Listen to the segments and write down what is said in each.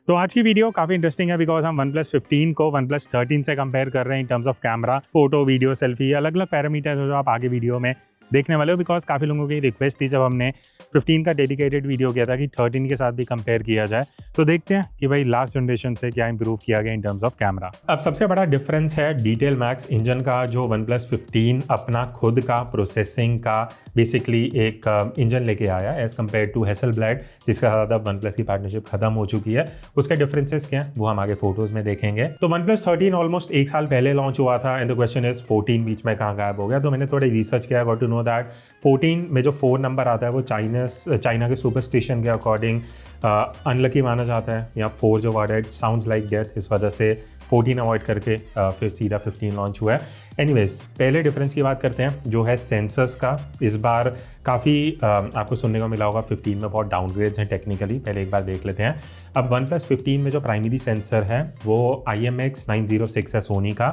तो आज की वीडियो काफ़ी इंटरेस्टिंग है बिकॉज हम OnePlus 15 को OnePlus 13 से कंपेयर कर रहे हैं in terms of camera, photo, video, selfie, अलग अलग पैरामीटर्स जो आप आगे वीडियो में देखने वाले हो। बिकॉज काफ़ी लोगों की रिक्वेस्ट थी जब हमने 15 का डेडिकेटेड वीडियो किया था कि 13 के साथ भी कंपेयर किया जाए। तो देखते हैं कि भाई लास्ट जनरेशन से क्या इंप्रूव किया गया इन टर्म्स ऑफ कैमरा। अब सबसे बड़ा डिफरेंस है डिटेल मैक्स इंजन का, जो OnePlus 15 अपना खुद का प्रोसेसिंग का बेसिकली एक इंजन लेके आया एज कम्पेयर टू हैसलब्लैड, जिसका साथ अब OnePlus की पार्टनरशिप खत्म हो चुकी है। उसके डिफरेंसेस क्या हैं वो हम आगे फोटोज में देखेंगे। तो OnePlus 13 ऑलमोस्ट एक साल पहले लॉन्च हुआ था एंड द क्वेश्चन इज 14 बीच में कहाँ गायब हो गया। तो मैंने थोड़ी रिसर्च किया, गॉट टू नो दैट 14 में जो 4 नंबर आता है वो चाइना के सुपरस्टिशन के अकॉर्डिंग अनलकी माना जाता है, या 4 जो वर्ड है साउंड्स लाइक डेथ, इस वजह से 14 अवॉइड करके फिर सीधा 15 लॉन्च हुआ है। एनीवेज, पहले डिफरेंस की बात करते हैं जो है सेंसर्स का। इस बार काफ़ी आपको सुनने को मिला होगा 15 में बहुत डाउनग्रेड्स हैं टेक्निकली, पहले एक बार देख लेते हैं। अब OnePlus 15 में जो प्राइमरी सेंसर है वो IMX906 है सोनी का,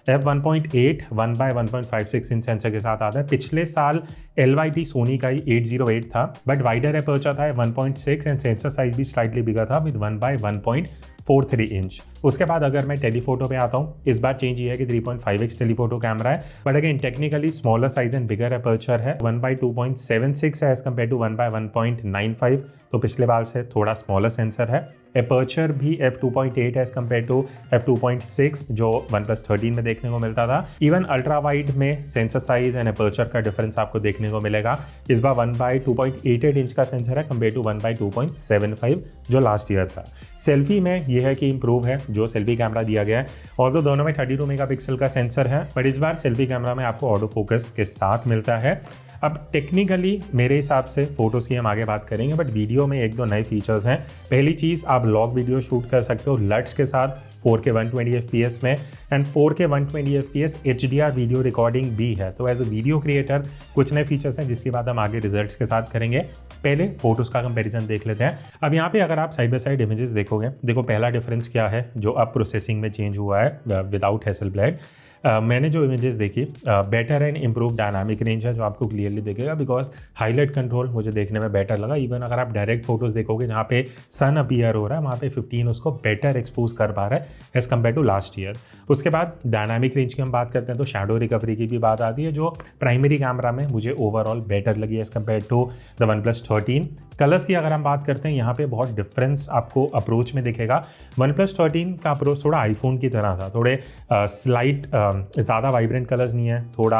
f1.8 1/1.56 इंच सेंसर के साथ आता है। पिछले साल LYT सोनी का ही 808 था, बट वाइडर अपर्चर था 1.6 एंड सेंसर साइज भी स्लाइटली बिगर था विद 1/1.43 इंच। उसके बाद अगर मैं टेलीफोटो पे आता हूँ, इस बार चेंज ये है कि 3.5x टेलीफोटो कैमरा है, but again technically smaller size and bigger aperture है। 1/2.76 है एज कम्पेयर टू 1/1.95, तो पिछले बार से थोड़ा स्मॉलर सेंसर है। अपर्चर भी f2.8 as compare to f2.6 जो OnePlus 13 में देखने को मिलता था। इवन अल्ट्रा वाइड में सेंसर साइज एंड अपर्चर का डिफरेंस आपको देखने को मिलेगा। इस बार 1/2.88 इंच का सेंसर है कम्पेयर टू 1/2.75 जो लास्ट ईयर था। सेल्फी में यह है कि इंप्रूव है जो सेल्फी कैमरा दिया गया है, और तो दोनों में 32 मेगापिक्सल का सेंसर है, पर इस बार सेल्फी कैमरा में आपको ऑटो फोकस के साथ मिलता है। अब टेक्निकली मेरे हिसाब से फोटोज़ की हम आगे बात करेंगे, बट वीडियो में एक दो नए फीचर्स हैं। पहली चीज़, आप लॉग वीडियो शूट कर सकते हो लट्स के साथ 4K 120 FPS में, and 4K 120 FPS HDR video recording भी है। तो एज अ वीडियो क्रिएटर कुछ नए फीचर्स हैं जिसकी बात हम आगे रिजल्ट्स के साथ करेंगे। पहले फोटोज़ का कंपैरिजन देख लेते हैं। अब यहाँ पे अगर आप साइड बाय साइड इमेजेस देखोगे, देखो पहला डिफरेंस क्या है जो अब प्रोसेसिंग में चेंज हुआ है विदाउट हैसलब्लैड। मैंने जो इमेजेस देखी, better and improve dynamic range है जो आपको क्लियरली दिखेगा, बिकॉज हाईलाइट कंट्रोल मुझे देखने में बेटर लगा। इवन अगर आप डायरेक्ट फोटोज देखोगे जहाँ पे सन अपीयर हो रहा है, वहाँ पे 15 उसको बेटर एक्सपोज कर पा रहा है as compare to last year. उसके बाद डायनामिक रेंज की हम बात करते हैं तो शैडो रिकवरी की भी बात आती है जो प्राइमरी कैमरा में मुझे ओवरऑल बेटर लगी as compare to the OnePlus 13। Colours की अगर हम बात करते हैं, यहाँ पे बहुत डिफरेंस आपको अप्रोच में दिखेगा। OnePlus 13 का अप्रोच थोड़ा आईफोन की तरह था, थोड़े स्लाइट ज़्यादा वाइब्रेंट कलर्स नहीं है, थोड़ा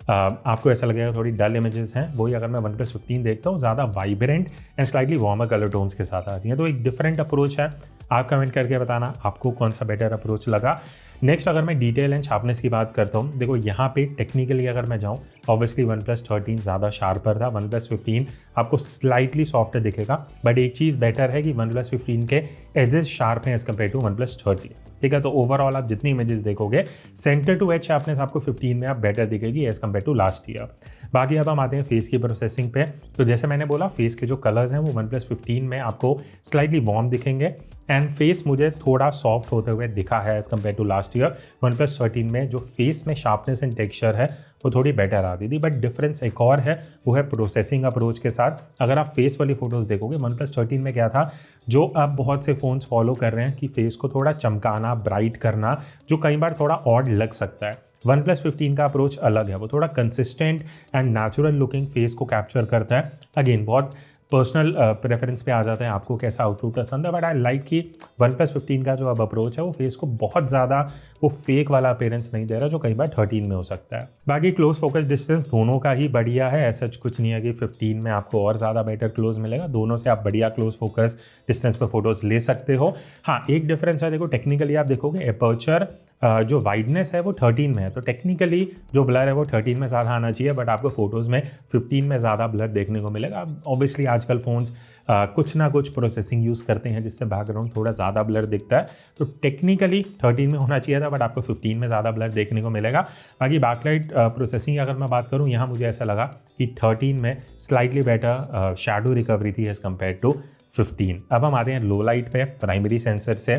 आपको ऐसा लगेगा थोड़ी डल इमेजेस हैं। वही अगर मैं OnePlus 15 देखता हूँ ज़्यादा vibrant and slightly warmer colour tones के साथ आती हैं। तो एक डिफरेंट अप्रोच है। आप कमेंट करके बताना आपको कौन सा बेटर अप्रोच लगा। नेक्स्ट अगर मैं डिटेल एंड शार्पनेस की बात करता हूँ, देखो यहाँ पे टेक्निकली अगर मैं जाऊँ, ऑब्वियसली OnePlus 13 ज़्यादा शार्पर था, OnePlus 15 आपको स्लाइटली सॉफ्टर दिखेगा। बट एक चीज़ बेटर है कि OnePlus 15 के एजेस शार्प हैं एज कम्पेयर टू OnePlus 13, ठीक है। तो ओवरऑल आप जितनी इमेजेस देखोगे, सेंटर टू एज शार्पनेस आपको 15 में आप बेटर दिखेगी as compare to last year. बाकी अब हम आते हैं फेस की प्रोसेसिंग पे। तो जैसे मैंने बोला, फेस के जो कलर्स हैं वो OnePlus 15 में आपको स्लाइटली वार्म दिखेंगे, एंड फेस मुझे थोड़ा सॉफ्ट होते हुए दिखा है as compare to last year. OnePlus 13 में जो फेस में शार्पनेस एंड टेक्सचर है वो थोड़ी बेटर आती थी। बट डिफरेंस एक और है, वो है प्रोसेसिंग अप्रोच के साथ। अगर आप फेस वाली फोटोज़ देखोगे, OnePlus 13 में क्या था, जो अब बहुत से फ़ोन्स फॉलो कर रहे हैं कि फेस को थोड़ा चमकाना, ब्राइट करना, जो कई बार थोड़ा ऑड लग सकता है। OnePlus 15 का अप्रोच अलग है, वो थोड़ा consistent and natural looking face को कैप्चर करता है। अगेन बहुत पर्सनल प्रेफरेंस पे आ जाता है आपको कैसा आउटपुट पसंद है, बट आई लाइक कि OnePlus 15 का जो अब अप्रोच है वो फेस को बहुत ज़्यादा वो फेक वाला अपीयरेंस नहीं दे रहा जो कई बार 13 में हो सकता है। बाकी क्लोज फोकस डिस्टेंस दोनों का ही बढ़िया है, ऐसा कुछ नहीं है कि 15 में आपको और ज़्यादा बेटर क्लोज मिलेगा। दोनों से आप बढ़िया क्लोज फोकस डिस्टेंस पर फोटोज़ ले सकते हो। हाँ, एक डिफरेंस है, देखो टेक्निकली आप देखोगे अपर्चर जो वाइडनेस है वो 13 में है, तो टेक्निकली जो ब्लर है वो 13 में ज़्यादा आना चाहिए, बट आपको फोटोज़ में 15 में ज़्यादा ब्लर देखने को मिलेगा। ऑब्वियसली आजकल फ़ोन्स कुछ ना कुछ प्रोसेसिंग यूज़ करते हैं जिससे बैकग्राउंड थोड़ा ज़्यादा ब्लर दिखता है, तो टेक्निकली 13 में होना चाहिए था, बट आपको 15 में ज़्यादा ब्लर देखने को मिलेगा। बाकी बैकलाइट प्रोसेसिंग अगर मैं बात करूँ, यहाँ मुझे ऐसा लगा कि 13 में स्लाइटली बेटर शैडो रिकवरी थी एज़ कम्पेयर टू 15। अब हम आते हैं लो लाइट पे प्राइमरी सेंसर से।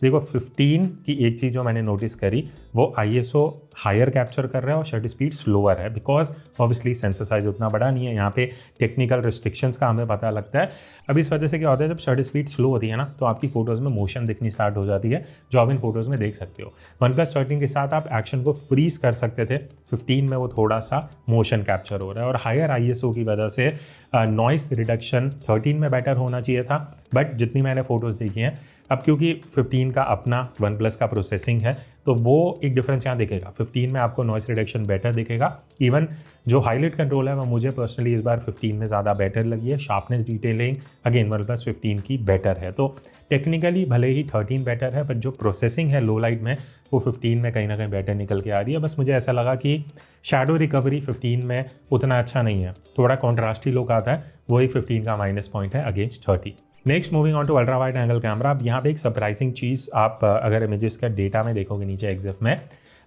देखो 15 की एक चीज़ जो मैंने नोटिस करी वो ISO हायर कैप्चर कर रहा है और शटर स्पीड स्लोअर है, बिकॉज ऑब्वियसली सेंसर साइज उतना बड़ा नहीं है। यहाँ पे टेक्निकल रिस्ट्रिक्शंस का हमें पता लगता है। अब इस वजह से क्या होता है, जब शटर स्पीड स्लो होती है ना, तो आपकी फोटोज़ में मोशन दिखनी स्टार्ट हो जाती है, जो आप इन फोटोज़ में देख सकते हो। OnePlus 13 के साथ आप एक्शन को फ्रीज कर सकते थे, 15 में वो थोड़ा सा मोशन कैप्चर हो रहा है। और हायर ISO की वजह से नॉइस रिडक्शन 13 में बेटर होना चाहिए था, बट जितनी मैंने फ़ोटोज़ देखी हैं, अब क्योंकि 15 का अपना OnePlus का प्रोसेसिंग है, तो वो एक डिफरेंस यहाँ दिखेगा। 15 में आपको नॉइस रिडक्शन बेटर दिखेगा। इवन जो हाईलाइट कंट्रोल है वो मुझे पर्सनली इस बार 15 में ज़्यादा बेटर लगी है। शार्पनेस डिटेलिंग अगेन OnePlus 15 की बेटर है। तो टेक्निकली भले ही 13 बेटर है, बट जो प्रोसेसिंग है लो लाइट में वो 15 में कहीं ना कहीं बेटर निकल के आ रही है। बस मुझे ऐसा लगा कि शैडो रिकवरी 15 में उतना अच्छा नहीं है, थोड़ा कॉन्ट्रास्टी लुक आता है, वो एक 15 का माइनस पॉइंट है against 30। Next moving on to ultra wide angle camera. अब यहाँ पे एक सरप्राइजिंग चीज़ आप अगर इमेजेस का डेटा में देखोगे नीचे एक्सिफ में,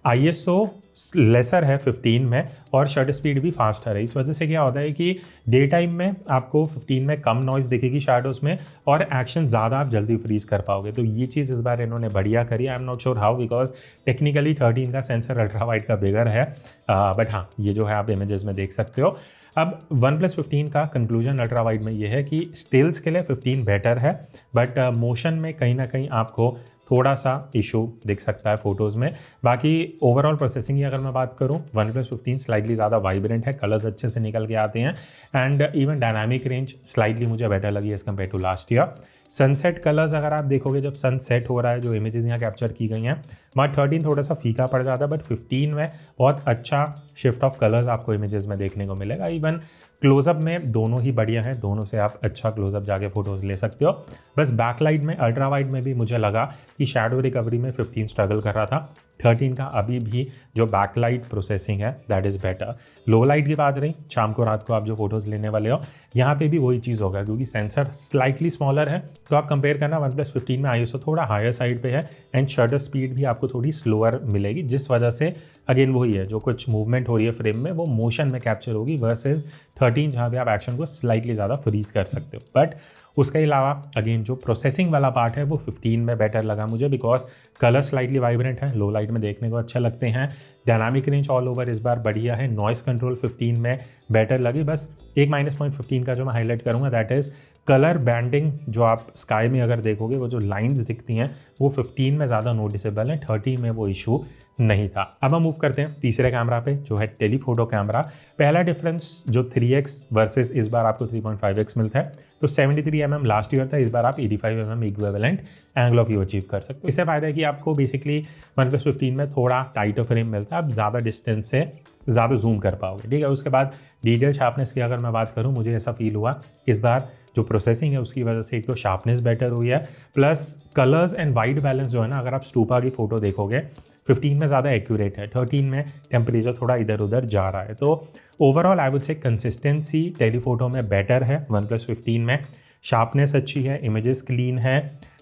ISO लेसर है 15 में और शटर स्पीड भी फास्टर है। इस वजह से क्या होता है कि डे टाइम में आपको 15 में कम नॉइज़ दिखेगी शैडोज़ में और एक्शन ज़्यादा आप जल्दी फ्रीज कर पाओगे। तो ये चीज़ इस बार इन्होंने बढ़िया करी। I am not sure how, because technically 13 का सेंसर अल्ट्रा वाइड का बिगर है, बट हाँ, ये जो है आप इमेजेस में देख सकते हो। अब OnePlus 15 का कंक्लूजन अल्ट्रा वाइड में ये है कि स्टिल्स के लिए 15 बेटर है, बट मोशन में कहीं ना कहीं आपको थोड़ा सा इशू दिख सकता है फोटोज़ में। बाकी ओवरऑल प्रोसेसिंग की अगर मैं बात करूं, OnePlus 15 स्लाइटली ज़्यादा वाइब्रेंट है, कलर्स अच्छे से निकल के आते हैं, and even dynamic range slightly मुझे बेटर लगी as compare to last year. Sunset colours अगर आप देखोगे, जब सन सेट हो रहा है, जो इमेजेस यहाँ कैप्चर की गई हैं, वहाँ 13 थोड़ा सा फीका पड़ जाता है, बट 15 में बहुत अच्छा शिफ्ट ऑफ कलर्स आपको इमेजेस में देखने को मिलेगा। इवन क्लोजअप में दोनों ही बढ़िया हैं, दोनों से आप अच्छा क्लोजअप जाके फोटोज़ ले सकते हो। बस बैकलाइट में अल्ट्रा वाइड में भी मुझे लगा कि शैडो रिकवरी में 15 स्ट्रगल कर रहा था। 13 का अभी भी जो बैकलाइट प्रोसेसिंग है that is better. Low light की बात रही, शाम को रात को आप जो फोटोज़ लेने वाले हो, यहाँ पे भी वही चीज़ होगा, क्योंकि सेंसर स्लाइटली स्मॉलर है, तो आप कंपेयर करना OnePlus 15 में ISO थोड़ा हायर साइड पे है एंड शटर स्पीड भी आपको थोड़ी स्लोअर मिलेगी, जिस वजह से अगेन वही है, जो कुछ मूवमेंट हो रही है फ्रेम में वो मोशन में कैप्चर होगी, वर्सेस 13 जहाँ पे आप एक्शन को स्लाइटली ज़्यादा फ्रीज कर सकते हो। बट उसके अलावा अगेन जो प्रोसेसिंग वाला पार्ट है वो 15 में बेटर लगा मुझे, बिकॉज कलर स्लाइटली वाइब्रेंट है, लो लाइट में देखने को अच्छे लगते हैं। डायनामिक रेंज ऑल ओवर इस बार बढ़िया है, नॉइस कंट्रोल 15 में बेटर लगी। बस एक माइनस पॉइंट 15 का जो मैं हाईलाइट करूँगा दैट इज़ कलर बैंडिंग। जो आप स्काई में अगर देखोगे वो जो लाइंस दिखती हैं वो 15 में ज़्यादा नोटिसेबल है, 13 में वो इशू नहीं था। अब हम मूव करते हैं तीसरे कैमरा पे, जो है टेलीफोटो कैमरा। पहला डिफरेंस जो 3x वर्सेस इस बार आपको 3.5x मिलता है, तो 73 mm लास्ट ईयर था, इस बार आप 85 mm equivalent angle of view achieve कर सकते हो। इससे फ़ायदा है कि आपको बेसिकली OnePlus 15 में थोड़ा टाइटर फ्रेम मिलता है, आप ज़्यादा डिस्टेंस से ज़्यादा जूम कर पाओगे, ठीक है। उसके बाद डिटेल शार्पनेस की अगर मैं बात करूँ, मुझे ऐसा फील हुआ इस बार जो प्रोसेसिंग है उसकी वजह से एक तो शार्पनेस बेटर हुई है, plus colours and white balance जो है ना, अगर आप स्टूपा की फ़ोटो देखोगे 15 में ज़्यादा एक्यूरेट है, 13 में टेम्परेचर थोड़ा इधर उधर जा रहा है। तो ओवरऑल आई वुड से कंसिस्टेंसी टेलीफोटो में बेटर है OnePlus 15 में। शार्पनेस अच्छी है, इमेजेस क्लीन है,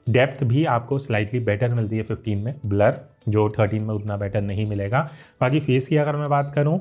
डेप्थ भी आपको स्लाइटली बेटर मिलती है 15 में, ब्लर जो 13 में उतना बेटर नहीं मिलेगा। बाकी फेस की अगर मैं बात करूँ,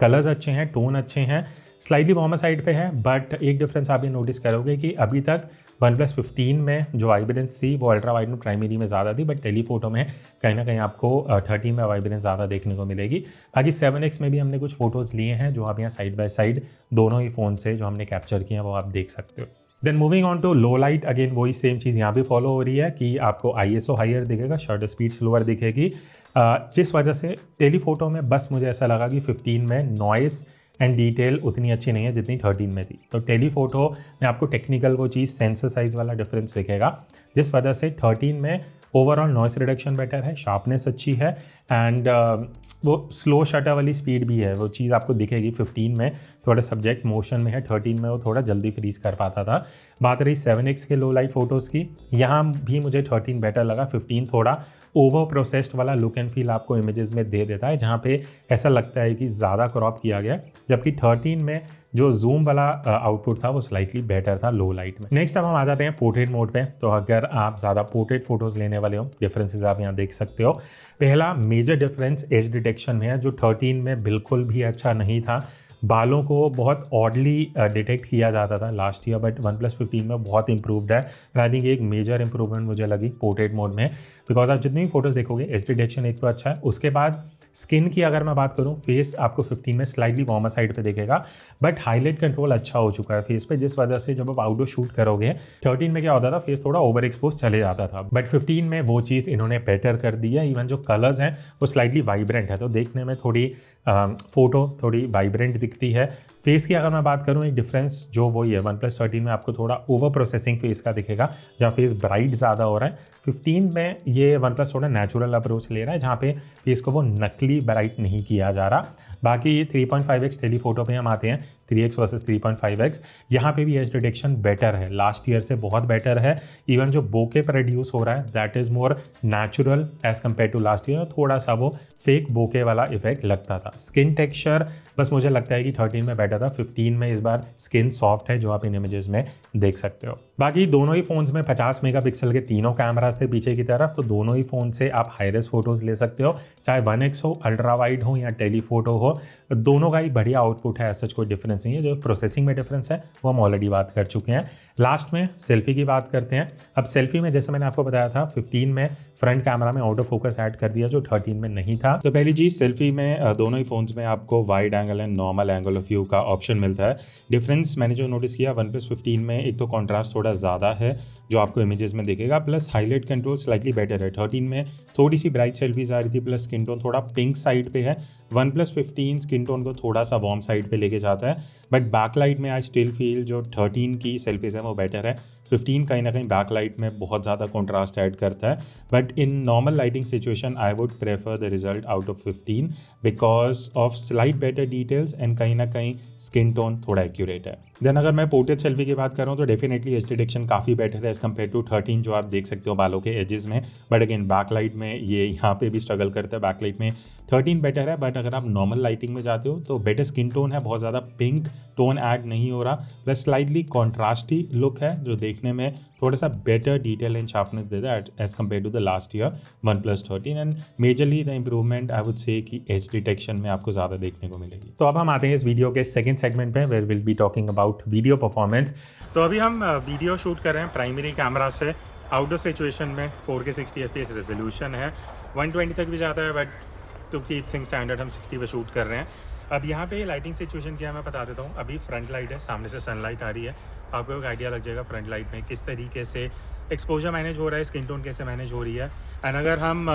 कलर्स अच्छे हैं, टोन अच्छे हैं, स्लाइटली वार्मर साइड पे है, बट एक डिफरेंस आप ये नोटिस करोगे कि अभी तक OnePlus 15 में जो वाइब्रेंस थी वो अल्ट्रा वाइड में प्राइमरी में ज़्यादा थी, बट टेलीफोटो में कहीं ना कहीं आपको 13 में वाइब्रेंस ज़्यादा देखने को मिलेगी। बाकी 7x में भी हमने कुछ फोटोज़ लिए हैं, जो आप यहाँ साइड बाय साइड दोनों ही फ़ोन से जो हमने कैप्चर किए हैं वो आप देख सकते हो। Then moving on to low light, again वही सेम चीज़ यहाँ भी फॉलो हो रही है कि आपको ISO हायर दिखेगा, शटर स्पीड स्लोअर दिखेगी, जिस वजह से टेलीफोटो में बस मुझे ऐसा लगा कि 15 में नॉइस एंड डिटेल उतनी अच्छी नहीं है जितनी 13 में थी। तो टेलीफोटो में आपको टेक्निकल वो चीज़ सेंसर साइज वाला डिफरेंस दिखेगा, जिस वजह से 13 में ओवरऑल नॉइस रिडक्शन बेटर है, शार्पनेस अच्छी है, एंड वो स्लो शटर वाली स्पीड भी है, वो चीज़ आपको दिखेगी। 15 में थोड़ा सब्जेक्ट मोशन में है, 13 में वो थोड़ा जल्दी फ्रीज कर पाता था। बात रही 7x के लो लाइट फ़ोटोज़ की, यहाँ भी मुझे 13 बेटर लगा। 15 थोड़ा ओवर प्रोसेस्ड वाला लुक एंड फील आपको इमेजेस में दे देता है, जहाँ पे ऐसा लगता है कि ज़्यादा क्रॉप किया गया, जबकि 13 में जो जूम वाला आउटपुट था वो स्लाइटली बेटर था लो लाइट में। नेक्स्ट अब हम आ जाते हैं पोर्ट्रेट मोड पे। तो अगर आप ज़्यादा पोर्ट्रेट फोटोज़ लेने वाले हो, डिफरेंसेस आप यहाँ देख सकते हो। पहला मेजर डिफरेंस एज डिटेक्शन में है, जो 13 में बिल्कुल भी अच्छा नहीं था। बालों को बहुत ऑडली डिटेक्ट किया जाता था लास्ट ईयर, बट OnePlus 15 में बहुत इंप्रूव्ड है। आई थिंक एक मेजर इंप्रूवमेंट मुझे लगी पोर्ट्रेट मोड में, बिकॉज आप जितनी भी फोटोज़ देखोगे एज डिटेक्शन एक तो अच्छा है, उसके बाद स्किन की अगर मैं बात करूँ, फेस आपको 15 में स्लाइटली वार्मर साइड पे दिखेगा, बट हाईलाइट कंट्रोल अच्छा हो चुका है फेस पे, जिस वजह से जब आप आउटडोर शूट करोगे 13 में क्या होता था, फेस थोड़ा ओवर एक्सपोज चले जाता था, बट 15 में वो चीज़ इन्होंने बेटर कर दी है। इवन जो कलर्स हैं वो स्लाइटली वाइब्रेंट है, तो देखने में थोड़ी फोटो थोड़ी वाइब्रेंट दिखती है। फेस की अगर मैं बात करूँ, एक डिफरेंस जो वही है, OnePlus 13 में आपको थोड़ा ओवर प्रोसेसिंग फेस का दिखेगा, जहाँ फेस ब्राइट ज़्यादा हो रहा है। 15 में ये OnePlus थोड़ा नेचुरल अप्रोच ले रहा है, जहाँ पे फेस को वो नकली ब्राइट नहीं किया जा रहा। बाकी ये 3.5x टेलीफोटो पे हम आते हैं, 3x वर्सेस 3.5x, यहाँ पे भी एज डिटेक्शन बेटर है, लास्ट ईयर से बहुत बेटर है। इवन जो बोके प्रोड्यूस हो रहा है that is more natural as compare to last year, थोड़ा सा वो फेक बोके वाला इफेक्ट लगता था। स्किन टेक्सचर बस मुझे लगता है कि 13 में बेटर था, 15 में इस बार स्किन सॉफ्ट है, जो आप इन इमेजेस में देख सकते हो। बाकी दोनों ही फ़ोन्स में 50 मेगापिक्सल के तीनों कैमरास थे पीछे की तरफ, तो दोनों ही फ़ोन से आप हाई रेज़ फोटोज़ ले सकते हो, चाहे 1x हो, अल्ट्रा वाइड हो या टेलीफोटो हो, दोनों का ही बढ़िया आउटपुट है, ऐसा कोई डिफरेंस नहीं है। जो प्रोसेसिंग में डिफरेंस है वो हम ऑलरेडी बात कर चुके हैं। लास्ट में सेल्फी की बात करते हैं। अब सेल्फी में जैसे मैंने आपको बताया था, 15 में फ्रंट कैमरा में ऑटो फोकस ऐड कर दिया, जो 13 में नहीं था। तो पहली चीज़, सेल्फी में दोनों ही फोन्स में आपको wide angle and normal angle of view का ऑप्शन मिलता है। डिफरेंस मैंने जो नोटिस किया, OnePlus 15 में एक तो कॉन्ट्रास्ट थोड़ा ज़्यादा है जो आपको इमेजेस में दिखेगा, plus highlight control slightly better है। 13 में थोड़ी सी ब्राइट सेल्फीज आ रही थी, प्लस स्किन टोन थोड़ा पिंक साइड पे है। OnePlus 15 स्किन टोन को थोड़ा सा वार्म साइड पे लेके जाता है, बट बैकलाइट में आई स्टिल फील जो 13 की सेल्फीज है वो बेटर है। 15 कहीं ना कहीं बैकलाइट में बहुत ज़्यादा कॉन्ट्रास्ट ऐड करता है, but in normal lighting situation I would prefer the result out of 15 because of slight better details and कहीं ना कहीं स्किन टोन थोड़ा एक्यूरेट है। देन अगर मैं पोर्ट्रेट सेल्फी की बात कर रहा हूँ तो डेफिनेटली एज डिटेक्शन काफ़ी बेटर है एज कम्पेयर टू 13, जो आप देख सकते हो बालों के एजेस में, बट अगेन बैकलाइट में ये यहाँ पे भी स्ट्रगल करता है। बैकलाइट में 13 बेटर है, बट अगर आप नॉर्मल लाइटिंग में जाते हो तो बेटर स्किन टोन है, बहुत ज़्यादा पिंक टोन ऐड नहीं हो रहा, प्लस स्लाइटली कॉन्ट्रास्टी लुक है जो देखने में थोड़ा सा बेटर डिटेल एंड शार्पनेस देता है as compare to the last year OnePlus 13। And majorly the improvement I would say कि एज डिटेक्शन में आपको ज़्यादा देखने को मिलेगी। तो अब हम आते हैं इस वीडियो के सेकंड सेगमेंट पे, where will be talking about video performance. तो अभी हम वीडियो शूट कर रहे हैं प्राइमरी कैमरा से, आउटडोर सिचुएशन में 4K 60 FPS रेजोल्यूशन है, 120 तक भी जाता है, but to keep things standard हम 60 पे शूट कर रहे हैं। अब यहाँ पे लाइटिंग सिचुएशन क्या है मैं बता देता हूँ। अभी फ्रंट लाइट है, सामने से सनलाइट आ रही है, आपको एक आइडिया लग जाएगा फ्रंट लाइट में किस तरीके से एक्सपोजर मैनेज हो रहा है, स्किन टोन कैसे मैनेज हो रही है। एंड अगर हम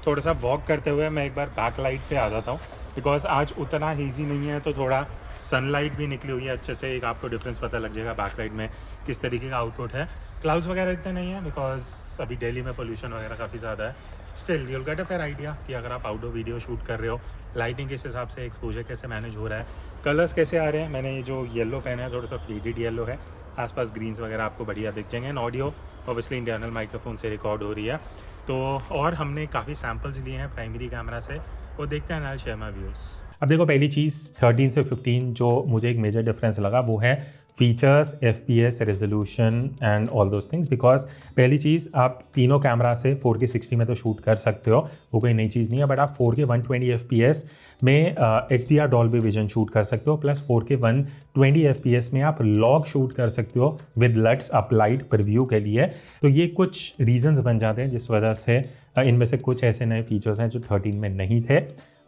थोड़ा सा वॉक करते हुए मैं एक बार बैक लाइट पे आ जाता हूँ, बिकॉज आज उतना हीजी नहीं है, तो थोड़ा सनलाइट भी निकली हुई है अच्छे से, एक आपको डिफरेंस पता लग जाएगा बैक लाइट में किस तरीके का आउटपुट है। क्लाउड्स वगैरह इतने नहीं है बिकॉज अभी दिल्ली में पोल्यूशन वगैरह काफ़ी ज़्यादा है। Still you'll get a fair idea कि अगर आप आउटडोर वीडियो शूट कर रहे हो, लाइटिंग किस हिसाब से, एक्सपोजर कैसे मैनेज हो रहा है, कलर्स कैसे आ रहे हैं। मैंने ये जो येलो पहना है थोड़ा सा फेडेड येलो है, आसपास ग्रीन्स वगैरह आपको बढ़िया दिख जाएंगे। And audio obviously internal microphone से रिकॉर्ड हो रही है। तो और हमने काफ़ी सैम्पल्स लिए हैं प्राइमरी कैमरा से, वो देखते हैं, नाल शेयर माय व्यूज़। अब देखो, पहली चीज़ 13 से 15 जो मुझे एक मेजर डिफरेंस लगा वो है features, FPS, resolution and all those things. Because पहली चीज़, आप तीनों कैमरा से 4K 60 में तो शूट कर सकते हो, वो कोई नई चीज़ नहीं है, बट आप 4K 120 FPS में HDR डॉल्बी विजन शूट कर सकते हो, प्लस 4K 120 FPS में आप लॉग शूट कर सकते हो विद लट्स अप्लाइड प्रीव्यू के लिए। तो ये कुछ रीजंस बन जाते हैं जिस वजह से इनमें से कुछ ऐसे नए फीचर्स हैं जो 13 में नहीं थे।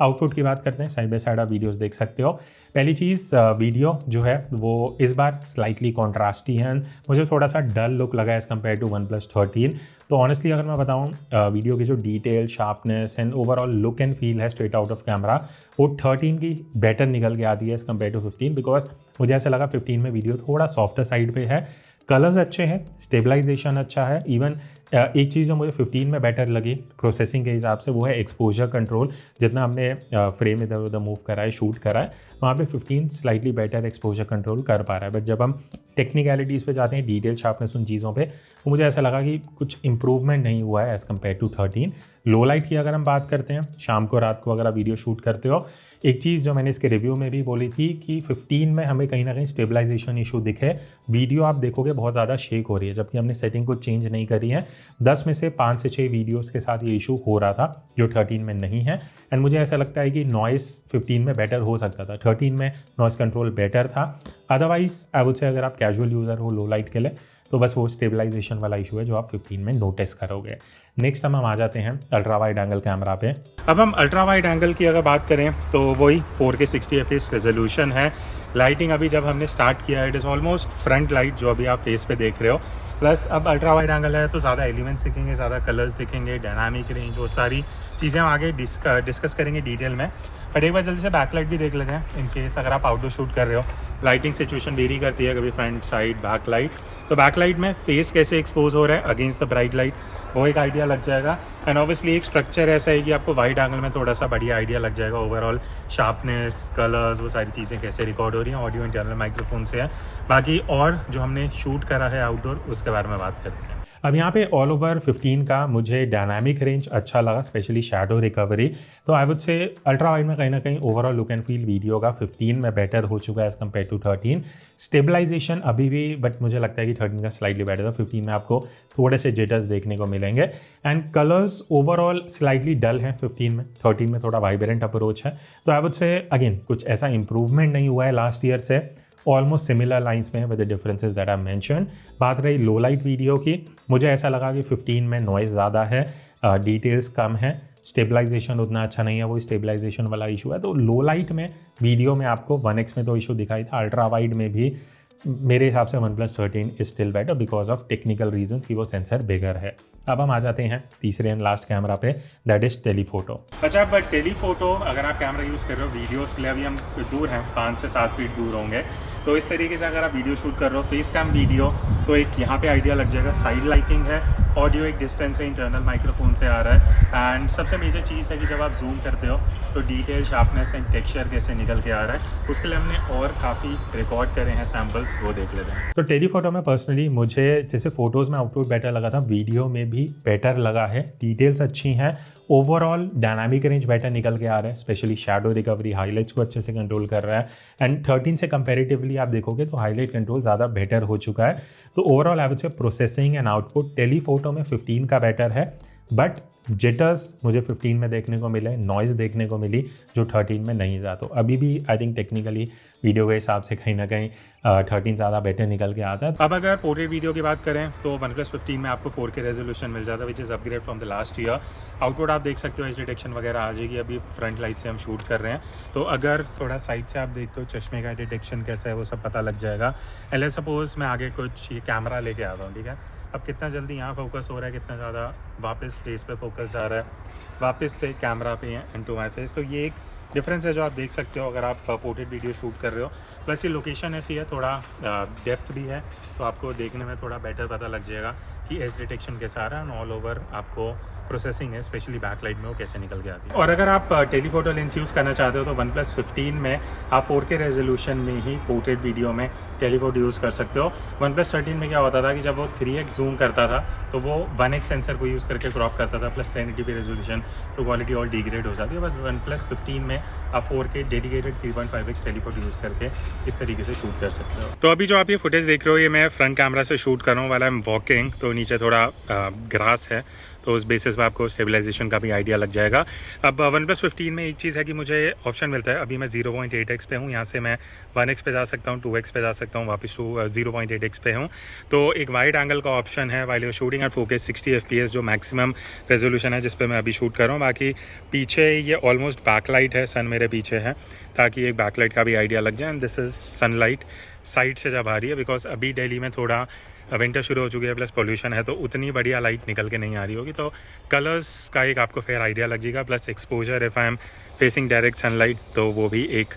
आउटपुट की बात करते हैं, साइड बाय साइड आप वीडियोस देख सकते हो। पहली चीज़, वीडियो जो है वो इस बार स्लाइटली कॉन्ट्रास्टी है, मुझे थोड़ा सा डल लुक लगा एज़ कम्पेयर टू OnePlus 13। तो ऑनेस्टली अगर मैं बताऊँ, वीडियो की जो detail, sharpness and overall look and feel है स्ट्रेट आउट ऑफ कैमरा, वो 13 की बेटर निकल के आती है एज़ कम्पेयर टू 15। बिकॉज मुझे ऐसा लगा 15 में वीडियो थोड़ा सॉफ्टर साइड पे है, कलर्स अच्छे हैं, स्टेबलाइजेशन अच्छा है। इवन एक चीज़ जो मुझे 15 में बेटर लगी प्रोसेसिंग के हिसाब से वो है एक्सपोजर कंट्रोल। जितना हमने फ्रेम इधर उधर मूव करा है, शूट करा है, वहाँ पे 15 स्लाइटली बेटर एक्सपोजर कंट्रोल कर पा रहा है। बट जब हम टेक्निकलिटीज़ पे जाते हैं, डिटेल शार्पनेस उन चीज़ों पे, तो मुझे ऐसा लगा कि कुछ इंप्रूवमेंट नहीं हुआ है as compare to 13। Low light की अगर हम बात करते हैं, शाम को रात को अगर आप वीडियो शूट करते हो, एक चीज़ जो मैंने इसके रिव्यू में भी बोली थी कि 15 में हमें कहीं ना कहीं स्टेबलाइजेशन इशू दिखे। वीडियो आप देखोगे बहुत ज़्यादा शेक हो रही है, जबकि हमने सेटिंग को चेंज नहीं करी है। 10 में से 5 से 6 वीडियोस के साथ ये इशू हो रहा था जो 13 में नहीं है। एंड मुझे ऐसा लगता है कि नॉइस 15 में बेटर हो सकता था, 13 में नॉइस कंट्रोल बेटर था। अदरवाइज आई वुड से अगर आप कैजुअल यूज़र हो लो लाइट के लिए, तो बस वो स्टेबलाइजेशन वाला इशू है जो आप 15 में नोटिस करोगे। नेक्स्ट हम आ जाते हैं अल्ट्रा वाइड एंगल कैमरा पे। अब हम अल्ट्रा वाइड एंगल की अगर बात करें तो वही 4K 60 fps रेजोल्यूशन है। लाइटिंग अभी जब हमने स्टार्ट किया it is almost front light जो अभी आप फेस पे देख रहे हो। प्लस अब अल्ट्रा वाइड एंगल है तो ज़्यादा एलिमेंट्स दिखेंगे, ज़्यादा कलर्स दिखेंगे, डायनामिक रेंज, वो सारी चीज़ें हम आगे डिस्कस करेंगे डिटेल में। बट एक बार जल्दी से बैकलाइट भी देख लेते हैं इन केस अगर आप आउटडोर शूट कर रहे हो। लाइटिंग सिचुएशन वेरी करती है, कभी फ्रंट साइड बैकलाइट। तो बैकलाइट में फेस कैसे एक्सपोज हो रहा है अगेंस्ट द ब्राइट लाइट वो एक आइडिया लग जाएगा। एंड ऑब्वियसली एक स्ट्रक्चर ऐसा है कि आपको वाइड एंगल में थोड़ा सा बढ़िया आइडिया लग जाएगा ओवरऑल शार्पनेस, कलर्स, वो सारी चीज़ें कैसे रिकॉर्ड हो रही हैं ऑडियो इंटरनल माइक्रोफोन से है। बाकी और जो हमने शूट करा है आउटडोर उसके बारे में बात करते हैं। अब यहाँ पे ऑल ओवर 15 का मुझे डायनामिक रेंज अच्छा लगा, स्पेशली शैडो रिकवरी। तो I would say ultra wide में कहीं ना कहीं overall look and feel video का 15 में बेटर हो चुका है एज़ कम्पेयर टू 13। स्टेबलाइजेशन अभी भी बट मुझे लगता है कि 13 का स्लाइटली बेटर था। 15 में आपको थोड़े से जिटर्स देखने को मिलेंगे एंड कलर्स ओवरऑल स्लाइटली डल हैं 15 में। 13 में थोड़ा वाइब्रेंट अप्रोच है। तो आई वुड से अगेन कुछ ऐसा इंप्रूवमेंट नहीं हुआ है लास्ट ईयर से, ऑलमोस्ट सिमिलर लाइंस में है with the differences that I mention. बात रही लो लाइट वीडियो की, मुझे ऐसा लगा कि 15 में नॉइज़ ज़्यादा है, डिटेल्स कम है, स्टेबलाइजेशन उतना अच्छा नहीं है, वो स्टेबलाइजेशन वाला इशू है। तो लो लाइट में वीडियो में आपको 1x में तो इशू दिखाई था, अल्ट्रा वाइड में भी मेरे हिसाब से OnePlus 13 is still better because of technical reasons कि वो सेंसर बिगर है। अब हम आ जाते हैं तीसरे एंड लास्ट कैमरा पे, दैट इज टेलीफोटो। अच्छा, बट टेलीफोटो अगर आप कैमरा यूज़ कर रहे हो वीडियोस के लिए, अभी हम दूर हैं 5 से 7 फीट दूर होंगे, तो इस तरीके से अगर आप वीडियो शूट कर रहे हो फेस कैम वीडियो तो एक यहाँ पे आइडिया लग जाएगा। साइड लाइटिंग है, ऑडियो एक डिस्टेंस से इंटरनल माइक्रोफोन से आ रहा है एंड सबसे मेजर चीज़ है कि जब आप जूम करते हो तो डिटेल, शार्पनेस एंड टेक्सचर कैसे निकल के आ रहा है उसके लिए हमने और काफ़ी रिकॉर्ड करे हैं सैम्पल्स, वो देख लेते हैं। तो टेलीफोटो में पर्सनली मुझे जैसे फोटोज़ में आउटपुट बेटर लगा था, वीडियो में भी बेटर लगा है। डिटेल्स अच्छी हैं, ओवरऑल डायनामिक रेंज बेटर निकल के आ रहा है, स्पेशली शैडो रिकवरी, हाईलाइट्स को अच्छे से कंट्रोल कर रहा है एंड 13 से कंपैरेटिवली आप देखोगे तो हाईलाइट कंट्रोल ज़्यादा बेटर हो चुका है। तो ओवरऑल आई वुड से प्रोसेसिंग एंड आउटपुट टेलीफोटो में 15 का बेटर है, बट जिटर्स मुझे 15 में देखने को मिले, नॉइज़ देखने को मिली जो 13 में नहीं था। तो अभी भी आई थिंक टेक्निकली वीडियो के हिसाब से कहीं ना कहीं 13 ज़्यादा बेटर निकल के आता है। अब अगर पोर्ट्रेट वीडियो की बात करें तो OnePlus 15 में आपको 4K रेजोल्यूशन मिल जाता है which is upgrade from the last year. Output आप देख सकते हो, एज डिटेक्शन वगैरह आ जाएगी। अभी फ्रंट लाइट से हम शूट कर रहे हैं तो अगर थोड़ा साइड से आप देखते हो चश्मे का डिटेक्शन कैसा है वो सब पता लग जाएगा। एल सपोज मैं आगे कुछ ये कैमरा लेके आता हूँ, ठीक है, अब कितना जल्दी यहाँ फोकस हो रहा है, कितना ज़्यादा वापस फेस पे फोकस जा रहा है, वापस से कैमरा पे एंड टू माई फेस। तो ये एक डिफरेंस है जो आप देख सकते हो अगर आप पोर्ट्रेट वीडियो शूट कर रहे हो। प्लस ये लोकेशन ऐसी है, थोड़ा डेप्थ भी है तो आपको देखने में थोड़ा बेटर पता लग जाएगा कि एज डिटेक्शन कैसा आ रहा है एंड ऑल ओवर आपको प्रोसेसिंग है, स्पेशली बैकलाइट में वो कैसे निकल के आती है। और अगर आप टेलीफोटो लेंस यूज़ करना चाहते हो तो OnePlus 15 में आप 4K रेजोल्यूशन में ही पोर्ट्रेट वीडियो में टेलीफोटो यूज़ कर सकते हो। OnePlus 13 में क्या होता था कि जब वो 3x जूम करता था तो वो 1x सेंसर को यूज़ करके क्रॉप करता था, प्लस 1080p रेजोल्यूशन, तो क्वालिटी और डिग्रेड हो जाती है। बस OnePlus 15 में आप 4K dedicated 3.5x telephoto use करके इस तरीके से शूट कर सकते हो। तो अभी जो आप ये फुटेज देख रहे हो ये मैं फ्रंट कैमरा से शूट कर रहा हूँ वाला I'm वॉकिंग, तो नीचे थोड़ा ग्रास है तो उस बेसिस पे आपको स्टेबलाइजेशन का भी आइडिया लग जाएगा। अब OnePlus 15 में एक चीज़ है कि मुझे ऑप्शन मिलता है, अभी मैं 0.8x पे हूँ, यहाँ से मैं 1x पे जा सकता हूँ, 2x पे जा सकता हूँ, वापस 0.8x पे हूँ। तो एक वाइड एंगल का ऑप्शन है while shooting at 4K 60 FPS जो मैक्सिमम रेजोल्यूशन है जिस पे मैं अभी शूट कर रहा हूँ। बाकी पीछे ये ऑलमोस्ट बैकलाइट है, सन मेरे पीछे है ताकि एक बैकलाइट का भी आइडिया लग जाए। And this is sunlight side से जब आ रही है, बिकॉज अभी दिल्ली में थोड़ा विंटर शुरू हो चुकी है प्लस पोल्यूशन है तो उतनी बढ़िया लाइट निकल के नहीं आ रही होगी, तो कलर्स का एक आपको फेयर आइडिया लग जाएगा। Plus exposure if I am facing direct sunlight तो वो भी एक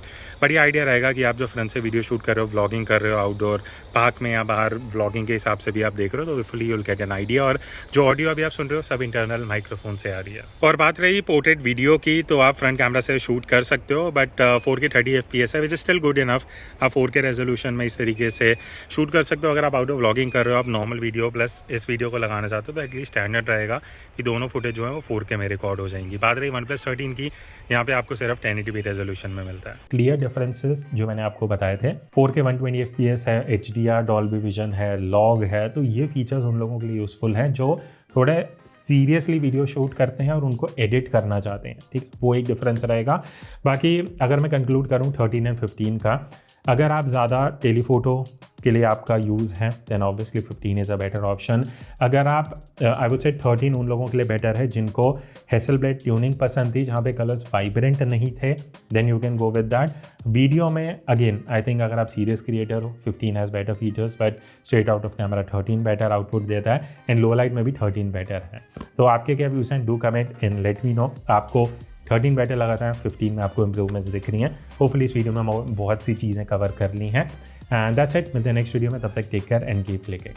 बढ़िया आइडिया रहेगा कि आप जो फ्रंट से वीडियो शूट कर रहे हो, व्लॉगिंग कर रहे हो आउटडोर पार्क में या बाहर व्लॉगिंग के हिसाब से भी आप देख रहे हो तो fully you'll get an idea. और जो ऑडियो अभी आप सुन रहे हो सब इंटरनल माइक्रोफोन से आ रही है। और बात रही पोर्ट्रेट वीडियो की तो आप फ्रंट कैमरा से शूट कर सकते हो, बट 4K 30 FPS है which is still good enough. आप 4K रेजोल्यूशन में इस तरीके से शूट कर सकते हो। अगर आप आउटडोर व्लॉगिंग कर रहे हो, आप नॉर्मल वीडियो प्लस इस वीडियो को लगाना चाहते हो तो एटलीस्ट स्टैंडर्ड रहेगा कि दोनों फुटेज जो है वो 4K में रिकॉर्ड हो जाएंगी। बात रही OnePlus 13 की, यहाँ पे आपको सिर्फ 1080p रेजोल्यूशन में मिलता है। क्लियर डिफरेंसेस जो मैंने आपको बताए थे, 4K 120 FPS है, HDR, डॉल्बी विजन है, लॉग है, तो ये फीचर्स उन लोगों के लिए यूजफुल हैं जो थोड़े सीरियसली वीडियो शूट करते हैं और उनको एडिट करना चाहते हैं, ठीक, वो एक डिफरेंस रहेगा। बाकी अगर मैं कंक्लूड करूँ 13 एंड 15 का, अगर आप ज़्यादा टेलीफोटो के लिए आपका यूज़ है then obviously 15 is a better option. अगर आप आई वुड से 13 उन लोगों के लिए बेटर है जिनको हेसलब्लेड ट्यूनिंग पसंद थी, जहाँ पे कलर्स वाइब्रेंट नहीं थे, then you can go with that. Video में अगेन आई थिंक अगर आप सीरियस क्रिएटर हो 15 has better features, but straight out of camera 13 better output देता है एंड लो लाइट में भी 13 बेटर है। तो आपके क्या व्यूज़ हैं, do comment in let me know. आपको 13 बेटर लगाता है, 15 में आपको इंप्रूवमेंट्स दिख रही हैं। होपफुली इस वीडियो में बहुत सी चीज़ें कवर कर ली हैं। एंड दैट्स इट, मिलते हैं नेक्स्ट वीडियो में, तब तक take care and keep clicking.